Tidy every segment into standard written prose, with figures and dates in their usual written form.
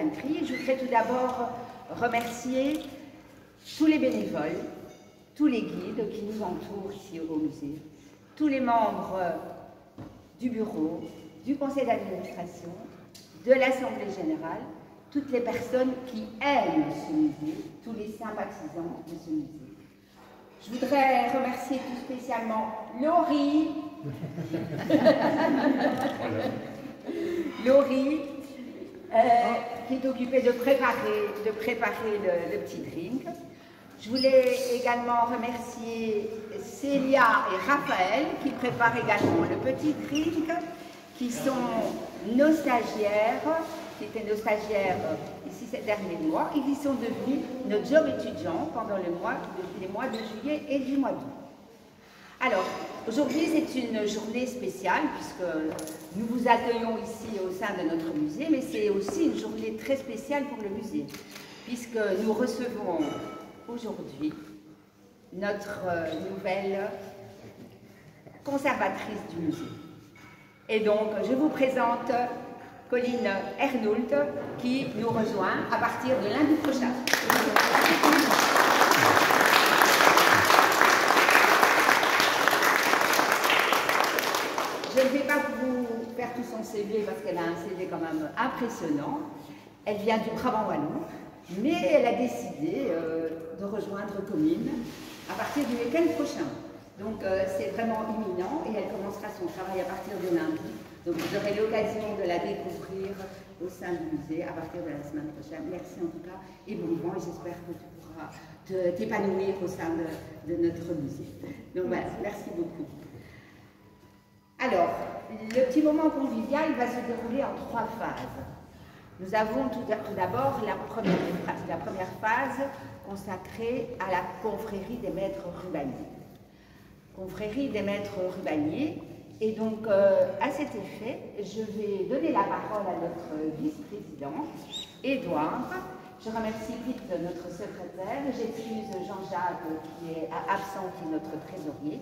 Saint-Prix. Je voudrais tout d'abord remercier tous les bénévoles, tous les guides qui nous entourent ici au musée, tous les membres du bureau, du conseil d'administration, de l'Assemblée générale, toutes les personnes qui aiment ce musée, tous les sympathisants de ce musée. Je voudrais remercier tout spécialement Laurie, Laurie, qui est occupée de préparer le petit drink. Je voulais également remercier Célia et Raphaël qui préparent également le petit drink, qui sont nos stagiaires, qui étaient nos stagiaires ici ces derniers mois et qui sont devenus nos jobs étudiants pendant les mois de juillet et du mois d'août. Alors, aujourd'hui c'est une journée spéciale puisque nous vous accueillons ici au sein de notre musée, mais c'est aussi une journée très spéciale pour le musée, puisque nous recevons aujourd'hui notre nouvelle conservatrice du musée. Et donc, je vous présente Colline Ernoult, qui nous rejoint à partir de lundi prochain. Je ne vais pas vous faire tout son CV parce qu'elle a un CV quand même impressionnant. Elle vient du Brabant wallon, mais elle a décidé de rejoindre Comines à partir du week-end prochain. Donc c'est vraiment imminent et elle commencera son travail à partir de lundi. Donc vous aurez l'occasion de la découvrir au sein du musée à partir de la semaine prochaine. Merci en tout cas et bon vent, et j'espère que tu pourras t'épanouir au sein de notre musée. Donc voilà, merci beaucoup. Alors, le petit moment convivial va se dérouler en 3 phases. Nous avons tout d'abord la première phase consacrée à la confrérie des maîtres rubaniers. Confrérie des maîtres rubaniers. Et donc, à cet effet, je vais donner la parole à notre vice-président, Édouard. Je remercie vite notre secrétaire. J'excuse Jean-Jacques qui est absent, qui est notre trésorier.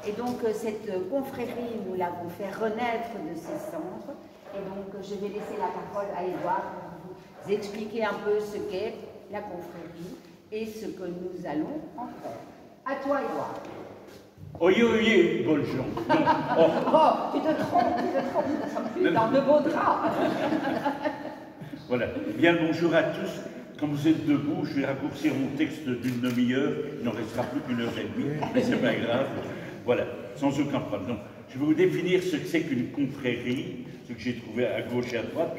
Et donc, cette confrérie, nous l'avons fait renaître de ses cendres. Et donc, je vais laisser la parole à Édouard pour vous expliquer un peu ce qu'est la confrérie et ce que nous allons en faire. À toi, Édouard. Oyez, oyez, bonjour. Oh, tu te trompes, nous ne sommes plus dans de beaux draps. Voilà. Bien, bonjour à tous. Quand vous êtes debout, je vais raccourcir mon texte d'une demi-heure. Il n'en restera plus qu'une heure et demie, mais c'est pas grave. Voilà, sans aucun problème. Donc, je vais vous définir ce que c'est qu'une confrérie, ce que j'ai trouvé à gauche et à droite.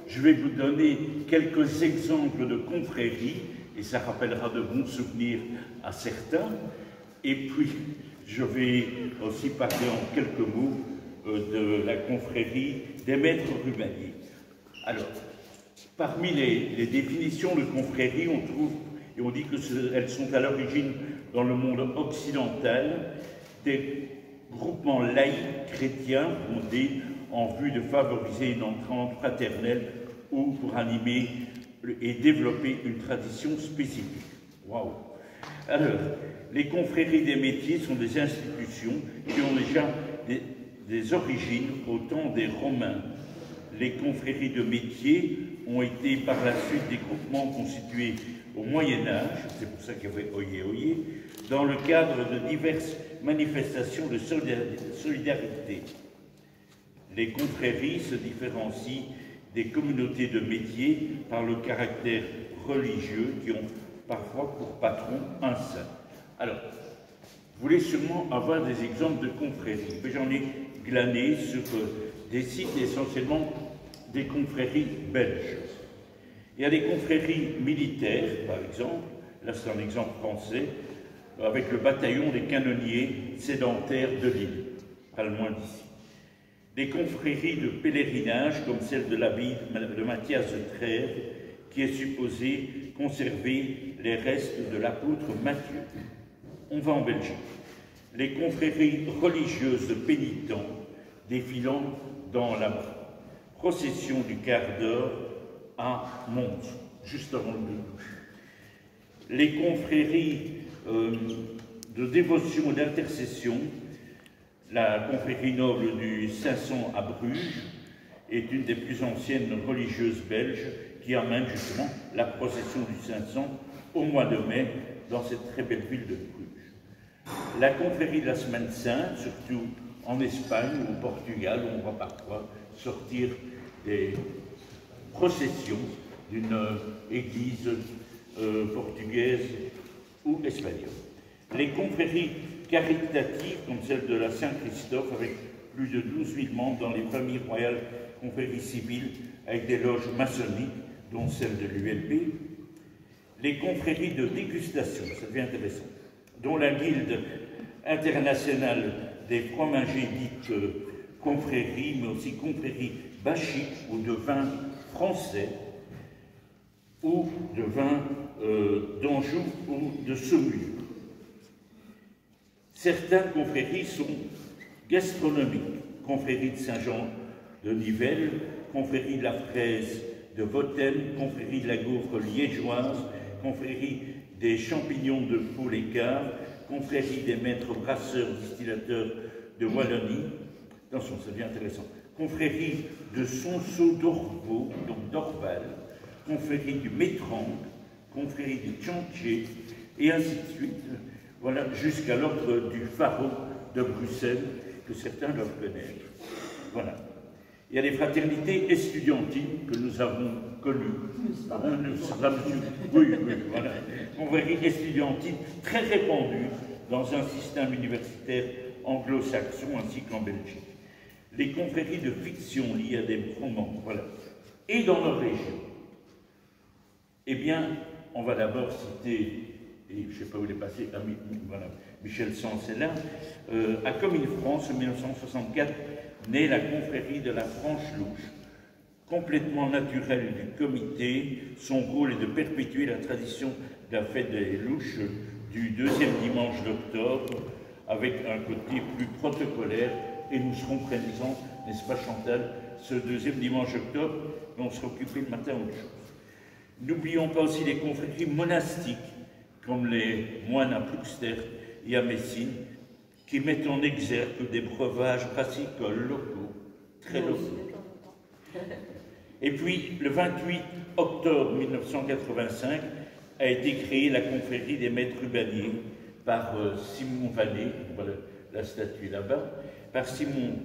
Je vais vous donner quelques exemples de confréries, et ça rappellera de bons souvenirs à certains. Et puis, je vais aussi parler en quelques mots de la confrérie des maîtres rubaniers. Alors, parmi les définitions de confrérie, on trouve, et on dit qu'elles sont à l'origine dans le monde occidental, des groupements laïcs chrétiens fondés en vue de favoriser une entente fraternelle ou pour animer et développer une tradition spécifique. Waouh! Alors, les confréries des métiers sont des institutions qui ont déjà des origines au temps des Romains. Les confréries de métiers ont été par la suite des groupements constitués au Moyen-Âge, c'est pour ça qu'il y avait oyez, oyez, dans le cadre de diverses manifestations de solidarité. Les confréries se différencient des communautés de métiers par le caractère religieux qui ont parfois pour patron un saint. Alors, vous voulez sûrement avoir des exemples de confréries. J'en ai glané sur des sites essentiellement des confréries belges. Il y a des confréries militaires, par exemple, là c'est un exemple français, avec le bataillon des canonniers sédentaires de Lille, pas loin d'ici. Des confréries de pèlerinage, comme celle de l'abbaye de Mathias de Trèves, qui est supposé conserver les restes de l'apôtre Matthieu. On va en Belgique. Les confréries religieuses de pénitents défilant dans la procession du quart d'heure à Mons, juste avant le douche. Les confréries de dévotion et d'intercession, la confrérie noble du 500 à Bruges est une des plus anciennes religieuses belges qui emmène justement la procession du 500 au mois de mai dans cette très belle ville de Bruges. La confrérie de la Semaine Sainte, surtout en Espagne ou au Portugal, où on voit parfois sortir des processions d'une église portugaise ou espagnole. Les confréries caritatives, comme celle de la Saint-Christophe, avec plus de 12 000 membres dans les familles royales confréries civiles, avec des loges maçonniques, dont celle de l'ULB. Les confréries de dégustation, ça devient intéressant, dont la Guilde internationale des fromagers dite confrérie, mais aussi confrérie bachique ou de vin français, ou de vin d'Anjou ou de Saumur. Certaines confréries sont gastronomiques, confrérie de Saint-Jean de Nivelles, confrérie de la Fraise de Vautel, confrérie de la gaufre liégeoise, confrérie des champignons de Pau-les-Caves, confrérie des maîtres brasseurs distillateurs de Wallonie, attention, ça devient intéressant, confrérie de Sonceau d'Orvaux, donc d'Orval, confrérie du Métrange, confrérie du Tchanché, et ainsi de suite, voilà, jusqu'à l'ordre du Pharo de Bruxelles, que certains doivent connaître. Voilà. Il y a des fraternités estudiantines que nous avons connues. Oui, voilà. Confrérie estudiantine très répandue dans un système universitaire anglo-saxon ainsi qu'en Belgique. Les confréries de fiction liées à des romans, voilà. Et dans nos régions, eh bien, on va d'abord citer, et je ne sais pas où il est passé, voilà, Michel Sens est là, à Comines-France, en 1964, naît la confrérie de la Franche-Louche. Complètement naturelle du comité, son rôle est de perpétuer la tradition de la fête des Louches du deuxième dimanche d'octobre, avec un côté plus protocolaire, et nous serons présents, n'est-ce pas Chantal, ce deuxième dimanche d'octobre, mais on sera occupé le matin autre chose. N'oublions pas aussi les confréries monastiques, comme les moines à Plouxter et à Messine, qui mettent en exergue des breuvages brassicoles locaux, très locaux. Et puis, le 28 octobre 1985, a été créée la confrérie des maîtres rubaniers par Simon Vanet, voilà la statue là-bas, par Simon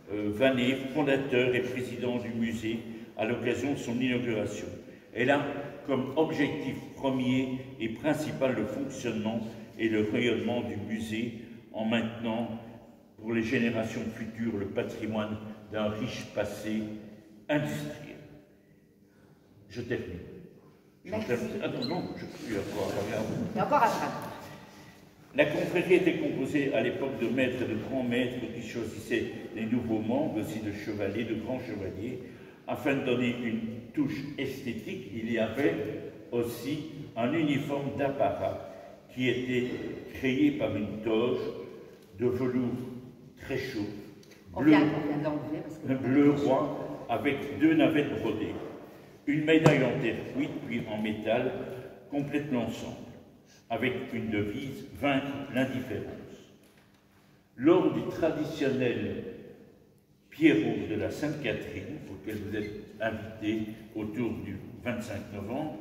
Vanet, fondateur et président du musée, à l'occasion de son inauguration. Elle a comme objectif premier et principal le fonctionnement et le rayonnement du musée en maintenant pour les générations futures le patrimoine d'un riche passé industriel. Je termine. Ah non, je suis encore à encore à ça. La confrérie était composée à l'époque de maîtres et de grands maîtres qui choisissaient les nouveaux membres, aussi de chevaliers, de grands chevaliers. Afin de donner une touche esthétique, il y avait aussi un uniforme d'apparat qui était créé par une toge de velours très chaud, bleu roi, avec 2 navettes brodées, une médaille en terre cuite, puis en métal, complète l'ensemble, avec une devise « Vaincre l'indifférence ». Lors du traditionnel Pierrot de la Sainte-Catherine, auquel vous êtes invités autour du 25 novembre,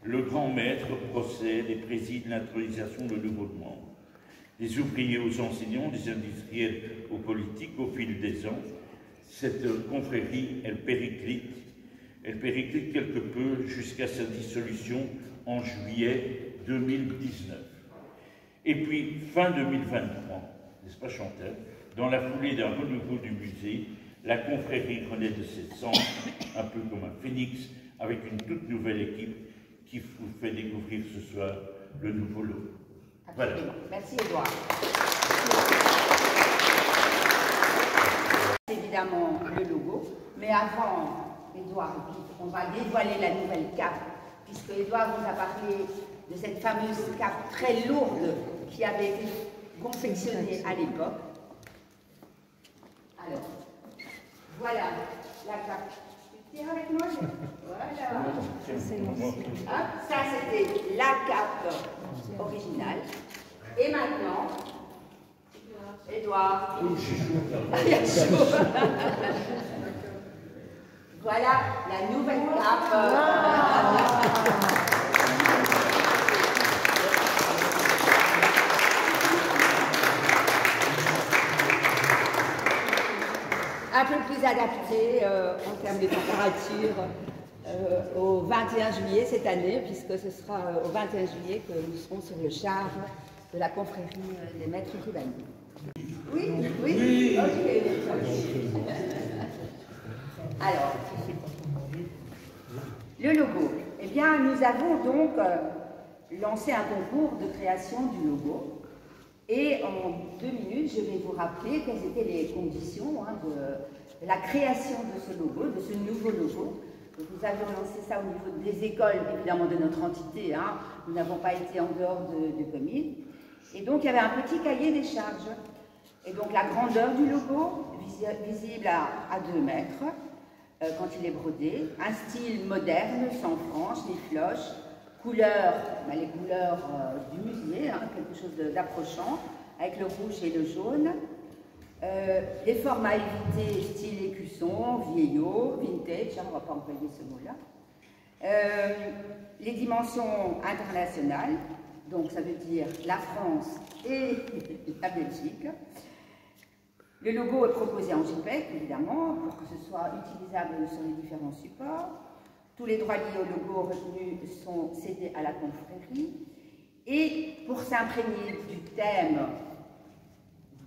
le grand maître procède et préside l'intronisation de nouveaux membres. Des ouvriers aux enseignants, des industriels aux politiques, au fil des ans, cette confrérie, elle périclite quelque peu jusqu'à sa dissolution en juillet 2019. Et puis, fin 2023, n'est-ce pas Chantal, dans la foulée d'un renouveau du musée, la confrérie renaît de ses cendres, un peu comme un phénix, avec une toute nouvelle équipe qui vous fait découvrir ce soir le nouveau lot. Voilà. Merci Édouard. Évidemment le logo, mais avant, Édouard, on va dévoiler la nouvelle cape, puisque Édouard nous a parlé de cette fameuse cape très lourde qui avait été confectionnée à l'époque. Alors, voilà la cape. Tu tiens avec moi? Voilà. Hop, ça, c'était la cape originale. Et maintenant, Édouard. Il y a chaud. Voilà la nouvelle cape. Un peu plus adaptée en termes de température au 21 juillet cette année, puisque ce sera au 21 juillet que nous serons sur le char de la confrérie des maîtres rubaniers. Oui, oui, oui. Ok. Alors, le logo. Eh bien, nous avons donc lancé un concours de création du logo. Et en 2 minutes, je vais vous rappeler quelles étaient les conditions de la création de ce logo, de ce nouveau logo. Donc, nous avions lancé ça au niveau des écoles, évidemment de notre entité. Nous n'avons pas été en dehors de commune. Et donc, il y avait un petit cahier des charges. Et donc, la grandeur du logo, visible à 2 mètres, quand il est brodé. Un style moderne, sans franges ni cloches. Couleurs, les couleurs du musée, quelque chose d'approchant, avec le rouge et le jaune. Les formats évités, style écusson, vieillot, vintage, on ne va pas employer ce mot-là. Les dimensions internationales, donc ça veut dire la France et la Belgique. Le logo est proposé en JPEG, évidemment, pour que ce soit utilisable sur les différents supports. Tous les droits liés au logo retenus sont cédés à la confrérie. Et pour s'imprégner du thème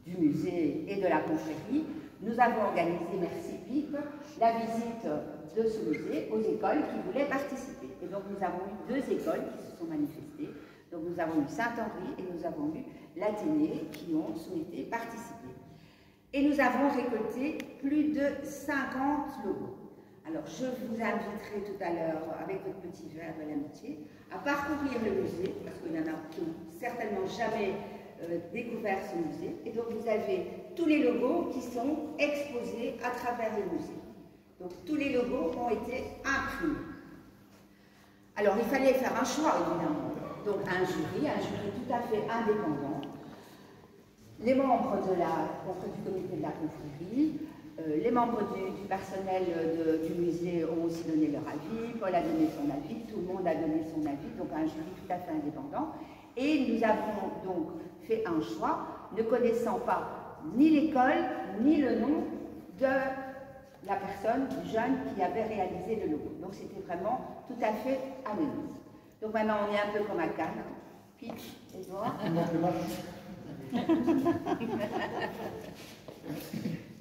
du musée et de la confrérie, nous avons organisé, merci PIP, la visite de ce musée aux écoles qui voulaient participer. Et donc nous avons eu 2 écoles qui se sont manifestées. Donc nous avons eu Saint-Henri et nous avons eu l'Athénée qui ont souhaité participer. Et nous avons récolté plus de 50 logos. Alors, je vous inviterai tout à l'heure, avec votre petit verre de l'amitié, à parcourir le musée, parce qu'il y en a qui n'ont certainement jamais découvert ce musée. Et donc, vous avez tous les logos qui sont exposés à travers le musée. Donc, tous les logos ont été imprimés. Alors, il fallait faire un choix, évidemment. Donc, un jury tout à fait indépendant. Les membres du comité de la confrérie, les membres du personnel du musée ont aussi donné leur avis, Paul a donné son avis, tout le monde a donné son avis, donc un jury tout à fait indépendant. Et nous avons donc fait un choix, ne connaissant pas ni l'école, ni le nom de la personne, du jeune qui avait réalisé le logo. Donc c'était vraiment tout à fait anonyme. Donc maintenant on est un peu comme à Cannes. Pitch, Edouard.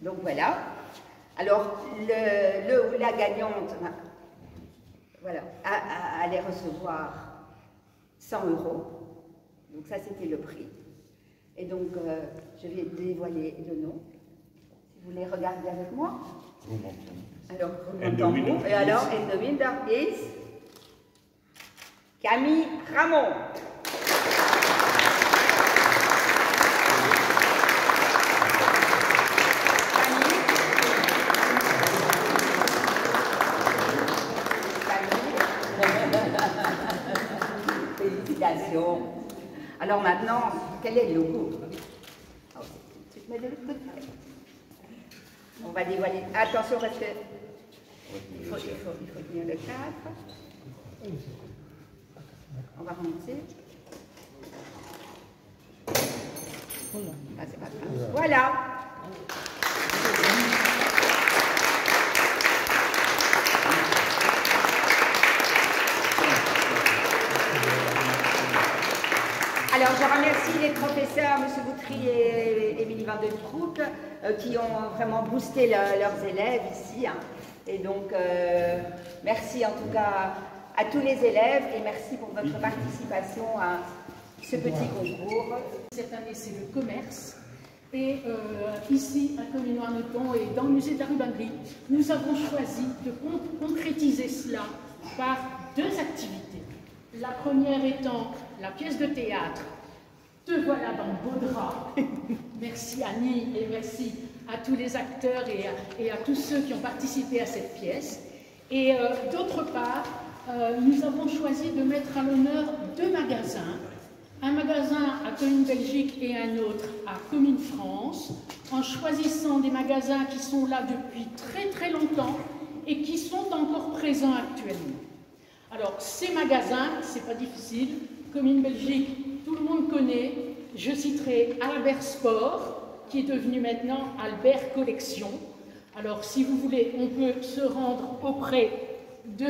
Donc voilà. Alors, la gagnante voilà, allait recevoir 100 €. Donc ça, c'était le prix. Et donc, je vais dévoiler le nom. Si vous voulez regarder avec moi. Alors, et alors, and the winner is Camille Ramon. Félicitations. Alors maintenant, quel est le logo? Tu te mets de l'autre côté. On va dévoiler. Attention parce que il faut tenir le cadre. On va remonter. Ah, c'est pas grave. Voilà. Alors, je remercie les professeurs, M. Boutry et Émilie Van den Broek, qui ont vraiment boosté leurs élèves ici. Et donc, merci en tout cas à tous les élèves et merci pour votre participation à ce petit concours. Cette année, c'est le commerce. Et ici, à Comines-Warneton et dans le musée de la rubannerie, nous avons choisi de concrétiser cela par 2 activités. La première étant la pièce de théâtre « Te voilà dans beau drap ». Merci Annie et merci à tous les acteurs et à tous ceux qui ont participé à cette pièce. Et d'autre part, nous avons choisi de mettre à l'honneur 2 magasins. Un magasin à Comines Belgique et un autre à Comines France, en choisissant des magasins qui sont là depuis très très longtemps et qui sont encore présents actuellement. Alors, ces magasins, c'est pas difficile, Commune Belgique, tout le monde connaît. Je citerai Albert Sport, qui est devenu maintenant Albert Collection. Alors, si vous voulez, on peut se rendre auprès de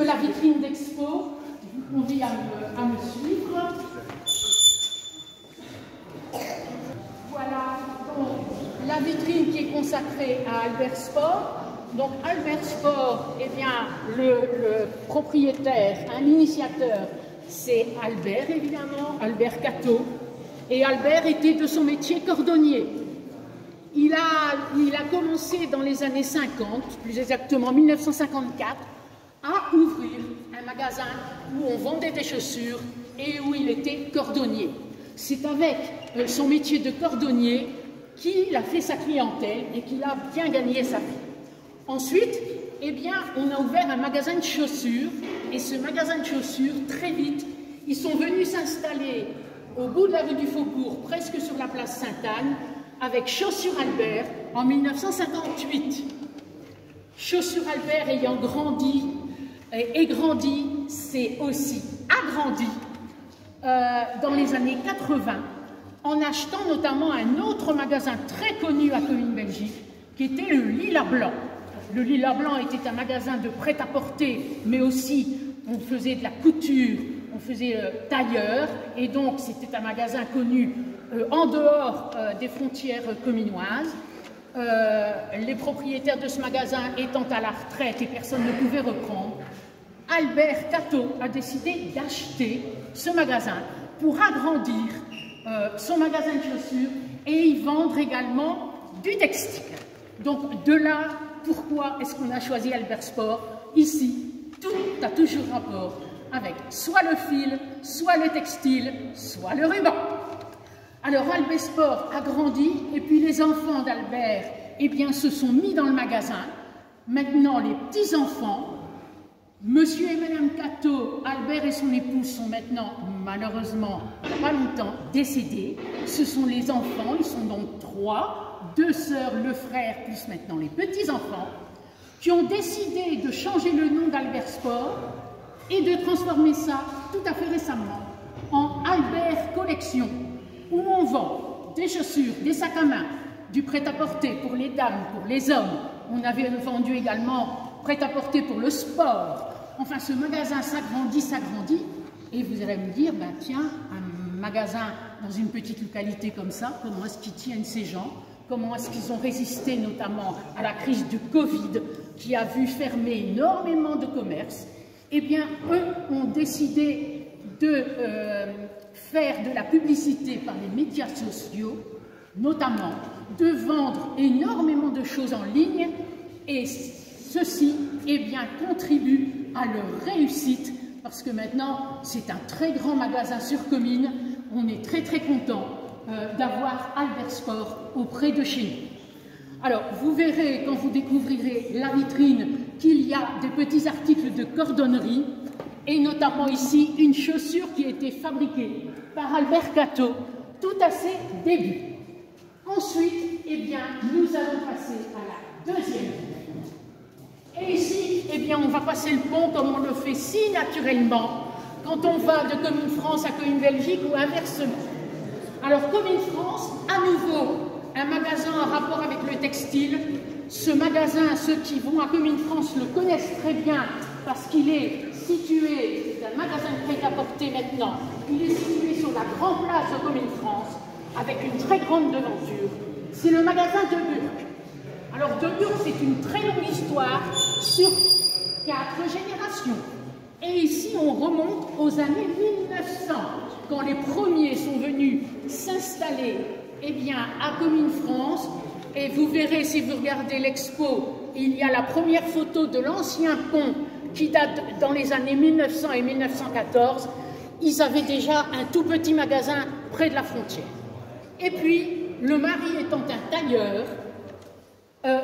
la vitrine d'expo. Je vous convie à me suivre. Voilà donc la vitrine qui est consacrée à Albert Sport. Donc Albert Sport, eh bien, le propriétaire, un initiateur, c'est Albert évidemment, Albert Cateau. Et Albert était de son métier cordonnier. Il a commencé dans les années 50, plus exactement 1954, à ouvrir un magasin où on vendait des chaussures et où il était cordonnier. C'est avec son métier de cordonnier qu'il a fait sa clientèle et qu'il a bien gagné sa vie. Ensuite, eh bien, on a ouvert un magasin de chaussures et ce magasin de chaussures, très vite, ils sont venus s'installer au bout de la rue du Faubourg, presque sur la place Sainte-Anne, avec Chaussures Albert en 1958. Chaussures Albert ayant grandi et grandi, c'est aussi agrandi dans les années 80, en achetant notamment un autre magasin très connu à Commune Belgique, qui était le Lilas Blanc. Le Lilas Blanc était un magasin de prêt-à-porter, mais aussi on faisait de la couture, on faisait tailleur, et donc c'était un magasin connu en dehors des frontières communoises. Les propriétaires de ce magasin étant à la retraite et personne ne pouvait reprendre, Albert Cateau a décidé d'acheter ce magasin pour agrandir son magasin de chaussures et y vendre également du textile. Donc de là, pourquoi est-ce qu'on a choisi Albert Sport? Ici, tout a toujours rapport avec soit le fil, soit le textile, soit le ruban. Alors Albert Sport a grandi et puis les enfants d'Albert, eh bien, se sont mis dans le magasin. Maintenant, les petits-enfants, Monsieur et Madame Cateau, Albert et son épouse sont maintenant, malheureusement, pas longtemps, décédés. Ce sont les enfants, ils sont donc 3, 2 sœurs, le frère, plus maintenant les petits-enfants, qui ont décidé de changer le nom d'Albert Sport et de transformer ça, tout à fait récemment, en Albert Collection, où on vend des chaussures, des sacs à main, du prêt-à-porter pour les dames, pour les hommes. On avait vendu également prêt-à-porter pour le sport. Enfin, ce magasin s'agrandit, et vous allez me dire, ben tiens, un magasin dans une petite localité comme ça, comment est-ce qu'ils tiennent ces gens? Comment est-ce qu'ils ont résisté notamment à la crise du Covid, qui a vu fermer énormément de commerces? Eh bien, eux ont décidé de faire de la publicité par les médias sociaux, notamment de vendre énormément de choses en ligne, et ceci, eh bien, contribue à leur réussite, parce que maintenant, c'est un très grand magasin sur Commune. On est très très content d'avoir Albert Sport auprès de chez nous. Alors, vous verrez, quand vous découvrirez la vitrine, qu'il y a des petits articles de cordonnerie, et notamment ici, une chaussure qui a été fabriquée par Albert Cateau, tout à ses débuts. Ensuite, eh bien, nous allons passer à la deuxième vitrine. Et ici, eh bien, on va passer le pont comme on le fait si naturellement quand on va de Commune France à Commune Belgique ou inversement. Alors, Commune France, à nouveau, un magasin en rapport avec le textile. Ce magasin, ceux qui vont à Commune France le connaissent très bien parce qu'il est situé, c'est un magasin de prêt-à-porter maintenant, il est situé sur la grande place de Commune France avec une très grande devanture. C'est le magasin de Burck. Alors, de Burck, c'est une très longue histoire sur 4 générations. Et ici, on remonte aux années 1900, quand les premiers sont venus s'installer, eh bien, à Commune France. Et vous verrez, si vous regardez l'expo, il y a la première photo de l'ancien pont qui date dans les années 1900 et 1914. Ils avaient déjà un tout petit magasin près de la frontière. Et puis, le mari étant un tailleur,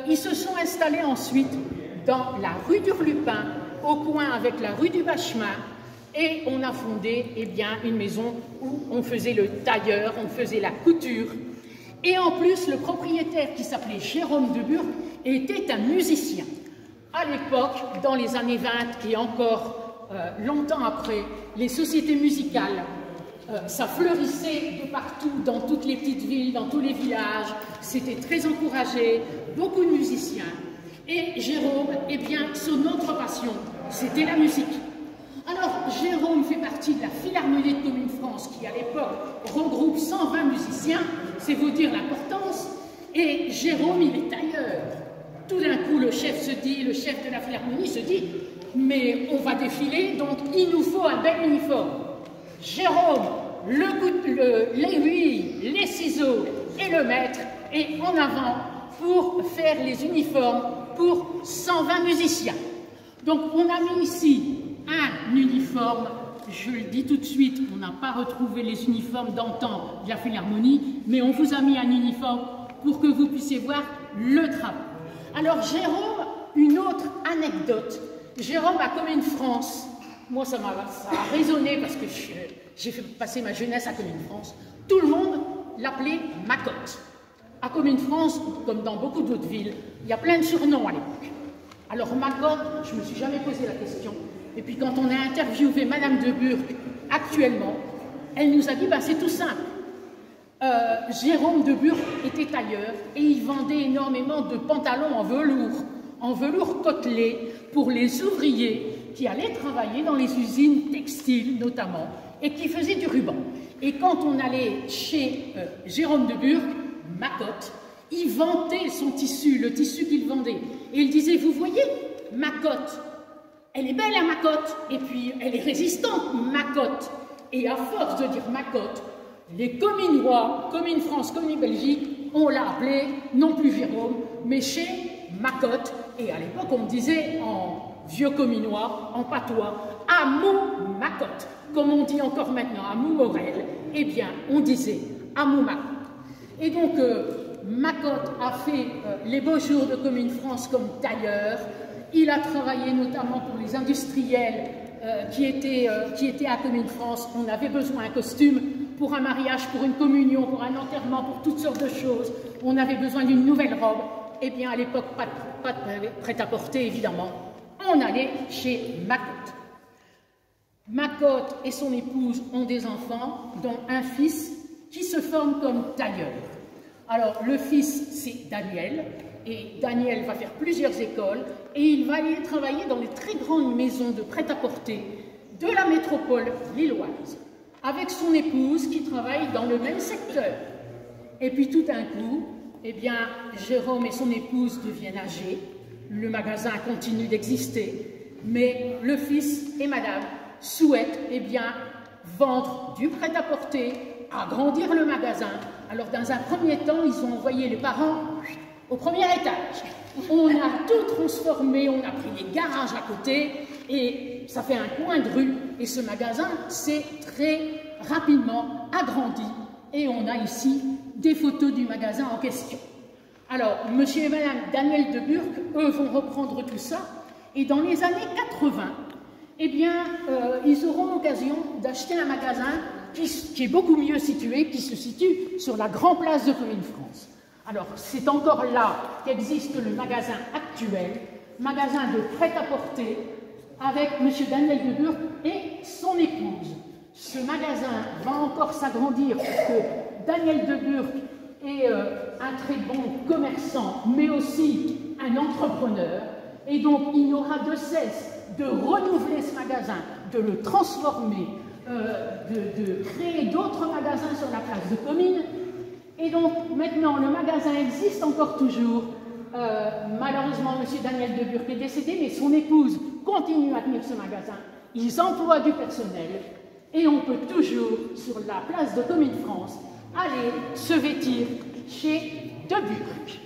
ils se sont installés ensuite dans la rue d'Hurlupin, au coin avec la rue du Bachemin, et on a fondé, eh bien, une maison où on faisait le tailleur, on faisait la couture. Et en plus, le propriétaire qui s'appelait Jérôme de Burck était un musicien. À l'époque, dans les années 20 et encore longtemps après, les sociétés musicales, ça fleurissait de partout, dans toutes les petites villes, dans tous les villages. C'était très encouragé, beaucoup de musiciens. Et Jérôme, eh bien, son autre passion, c'était la musique. Alors, Jérôme fait partie de la Philharmonie de Commune France, qui à l'époque regroupe 120 musiciens, c'est vous dire l'importance. Et Jérôme, il est ailleurs. Tout d'un coup, le chef de la Philharmonie se dit, mais on va défiler, donc il nous faut un bel uniforme. Jérôme, l'aiguille, les ciseaux et le maître, et en avant pour faire les uniformes pour 120 musiciens. Donc on a mis ici un uniforme, je le dis tout de suite, on n'a pas retrouvé les uniformes d'antan de la Philharmonie, mais on vous a mis un uniforme pour que vous puissiez voir le travail. Alors Jérôme, une autre anecdote. Jérôme à Commune France, moi ça a résonné parce que j'ai fait passer ma jeunesse à Commune France. Tout le monde l'appelait Macotte. À Commune France, comme dans beaucoup d'autres villes, il y a plein de surnoms à l'époque. Alors Macotte, je ne me suis jamais posé la question. Et puis quand on a interviewé Madame de Burck actuellement, elle nous a dit, bah, c'est tout simple. Jérôme de Burck était tailleur et il vendait énormément de pantalons en velours côtelé pour les ouvriers qui allaient travailler dans les usines textiles notamment et qui faisaient du ruban. Et quand on allait chez Jérôme de Burck, Macotte, il vantait son tissu, le tissu qu'il vendait. Et il disait, vous voyez, Macotte, elle est belle, hein, Macotte, et puis elle est résistante, Macotte. Et à force de dire Macotte, les Cominois, Commune France, Commune Belgique, on l'a appelé, non plus Jérôme, mais chez Macotte. Et à l'époque, on disait en vieux Cominois, en patois, Amou Macotte. Comme on dit encore maintenant, Amou Morel, eh bien, on disait Amou Macotte. Et donc, Macotte a fait les beaux jours de Commune France comme tailleur. Il a travaillé notamment pour les industriels qui étaient à Commune France. On avait besoin d'un costume pour un mariage, pour une communion, pour un enterrement, pour toutes sortes de choses. On avait besoin d'une nouvelle robe. Eh bien, à l'époque, pas de prêt-à-porter, évidemment. On allait chez Macotte. Macotte et son épouse ont des enfants, dont un fils qui se forme comme tailleur. Alors, le fils, c'est Daniel, et Daniel va faire plusieurs écoles, et il va aller travailler dans les très grandes maisons de prêt-à-porter de la métropole lilloise, avec son épouse qui travaille dans le même secteur. Et puis tout d'un coup, eh bien, Jérôme et son épouse deviennent âgés, le magasin continue d'exister, mais le fils et madame souhaitent, eh bien, vendre du prêt-à-porter, agrandir le magasin. Alors, dans un premier temps, ils ont envoyé les parents au premier étage. On a tout transformé, on a pris les garages à côté, et ça fait un coin de rue, et ce magasin s'est très rapidement agrandi, et on a ici des photos du magasin en question. Alors, monsieur et madame Daniel de Burck, eux, vont reprendre tout ça, et dans les années 80, eh bien, ils auront l'occasion d'acheter un magasin qui est beaucoup mieux situé, qui se situe sur la grande place de Commune France. Alors, c'est encore là qu'existe le magasin actuel, magasin de prêt-à-porter, avec M. Daniel de Burck et son épouse. Ce magasin va encore s'agrandir parce que Daniel de Burck est un très bon commerçant, mais aussi un entrepreneur. Et donc, il n'y aura de cesse de renouveler ce magasin, de le transformer, de créer d'autres magasins sur la place de Commune. Et donc, maintenant, le magasin existe encore toujours. Malheureusement, M. Daniel de Burck est décédé, mais son épouse continue à tenir ce magasin. Ils emploient du personnel et on peut toujours, sur la place de Commune France, aller se vêtir chez de Burck.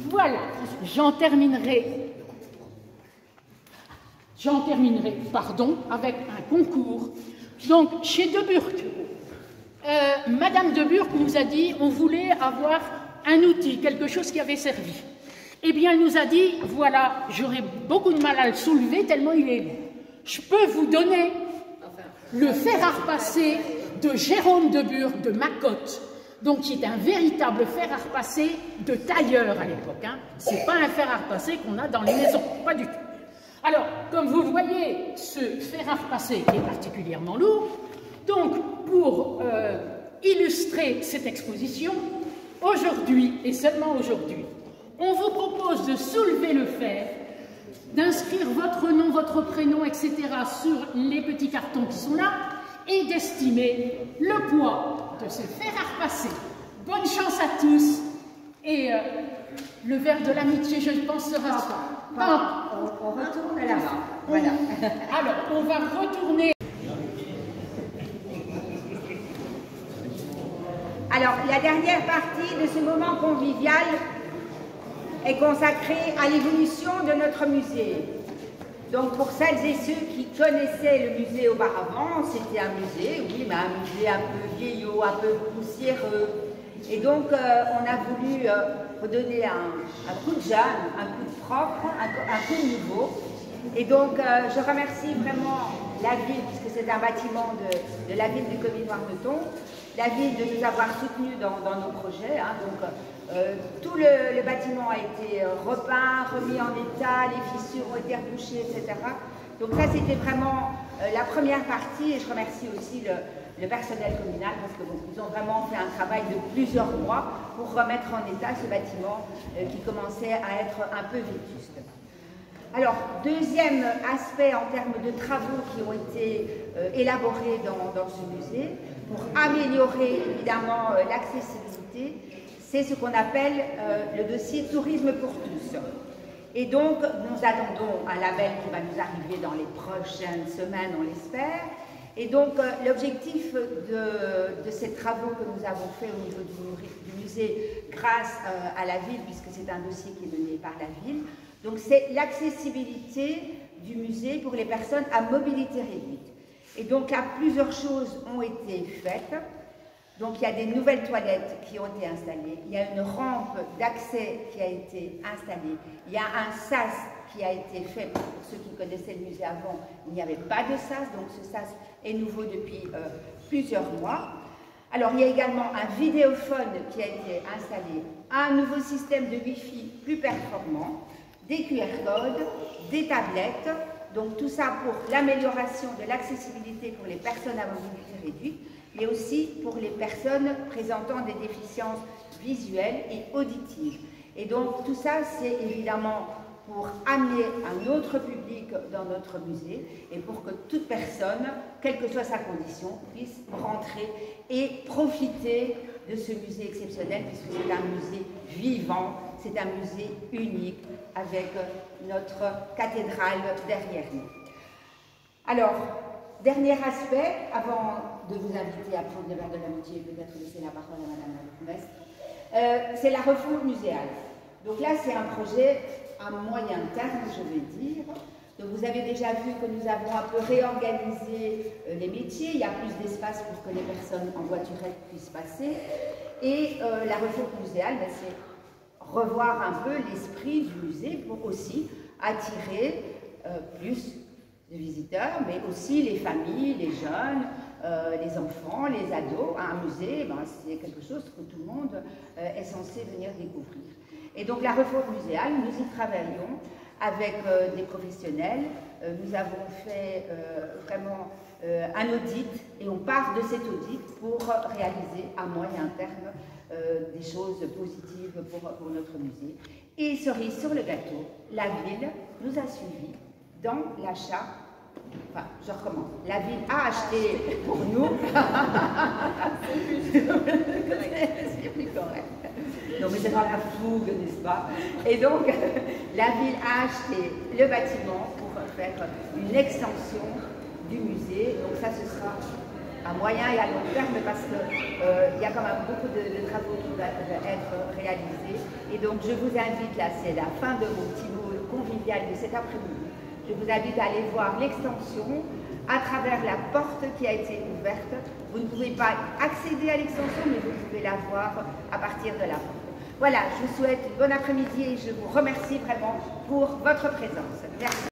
Voilà, j'en terminerai, avec un concours. Donc, chez de Burck, Madame de Burck nous a dit on voulait avoir un outil, quelque chose qui avait servi. Eh bien, elle nous a dit, voilà, j'aurais beaucoup de mal à le soulever tellement il est lourd. Je peux vous donner le fer à repasser de Jérôme de Burck, de Macotte. donc qui est un véritable fer à repasser de tailleur à l'époque. Hein. Ce n'est pas un fer à repasser qu'on a dans les maisons, pas du tout. Alors, comme vous le voyez, ce fer à repasser est particulièrement lourd. Donc, pour illustrer cette exposition, aujourd'hui, et seulement aujourd'hui, on vous propose de soulever le fer, d'inscrire votre nom, votre prénom, etc. sur les petits cartons qui sont là, et d'estimer le poids de ce fer à repasser. Bonne chance à tous, et le verre de l'amitié, je pense, sera... On retourne là-bas. Voilà. Alors, on va retourner... Alors, la dernière partie de ce moment convivial est consacrée à l'évolution de notre musée. Donc, pour celles et ceux qui connaissaient le musée auparavant, c'était un musée, oui, mais un musée un peu vieillot, un peu poussiéreux. Et donc, on a voulu redonner un coup de jeune, un coup de propre, un coup de nouveau. Et donc, je remercie vraiment la ville, puisque c'est un bâtiment de la ville du Commis-Noirmeton, la ville de nous avoir soutenus dans nos projets. Hein. Donc, tout le bâtiment a été repeint, remis en état, les fissures ont été rebouchées, etc. Donc ça, c'était vraiment la première partie, et je remercie aussi le personnel communal, parce que bon, ils ont vraiment fait un travail de plusieurs mois pour remettre en état ce bâtiment qui commençait à être un peu vétuste. Alors, deuxième aspect en termes de travaux qui ont été élaborés dans ce musée, pour améliorer évidemment l'accessibilité, c'est ce qu'on appelle le dossier Tourisme pour tous. Et donc, nous attendons un label qui va nous arriver dans les prochaines semaines, on l'espère. Et donc, l'objectif de ces travaux que nous avons faits au niveau du musée grâce à la ville, puisque c'est un dossier qui est mené par la ville, donc c'est l'accessibilité du musée pour les personnes à mobilité réduite. Et donc là, plusieurs choses ont été faites. Donc il y a des nouvelles toilettes qui ont été installées, il y a une rampe d'accès qui a été installée, il y a un sas qui a été fait, pour ceux qui connaissaient le musée avant, il n'y avait pas de sas, donc ce sas est nouveau depuis plusieurs mois. Alors il y a également un vidéophone qui a été installé, un nouveau système de Wi-Fi plus performant, des QR codes, des tablettes, donc tout ça pour l'amélioration de l'accessibilité pour les personnes à mobilité réduite, mais aussi pour les personnes présentant des déficiences visuelles et auditives. Et donc tout ça, c'est évidemment pour amener un autre public dans notre musée et pour que toute personne, quelle que soit sa condition, puisse rentrer et profiter de ce musée exceptionnel, puisque c'est un musée vivant, c'est un musée unique avec notre cathédrale derrière nous. Alors, dernier aspect, avant de vous inviter à prendre le verre de l'amitié et peut-être laisser la parole à Madame la Comtesse, c'est la refonte muséale. Donc là, c'est un projet à moyen terme, je vais dire. Donc vous avez déjà vu que nous avons un peu réorganisé les métiers, il y a plus d'espace pour que les personnes en voiturette puissent passer. Et la refonte muséale, ben, c'est revoir un peu l'esprit du musée pour aussi attirer plus de visiteurs, mais aussi les familles, les jeunes, les enfants, les ados. Un musée, ben, c'est quelque chose que tout le monde est censé venir découvrir. Et donc la refonte muséale, nous y travaillons avec des professionnels. Nous avons fait vraiment un audit et on part de cet audit pour réaliser à moyen terme des choses positives pour notre musée. Et cerise sur le gâteau, la ville nous a suivis dans l'achat. Enfin, je recommence. La ville a acheté pour nous. C'est plus correct. Non, mais c'est pas la fougue, n'est-ce pas? Et donc, la ville a acheté le bâtiment pour faire une extension du musée. Donc ça, ce sera à moyen et à long terme parce qu'il y a quand même beaucoup de travaux qui doivent être réalisés. Et donc, je vous invite, là, c'est la fin de mon petit mot convivial de cet après-midi. Je vous invite à aller voir l'extension à travers la porte qui a été ouverte. Vous ne pouvez pas accéder à l'extension, mais vous pouvez la voir à partir de la porte. Voilà, je vous souhaite une bonne après-midi et je vous remercie vraiment pour votre présence. Merci.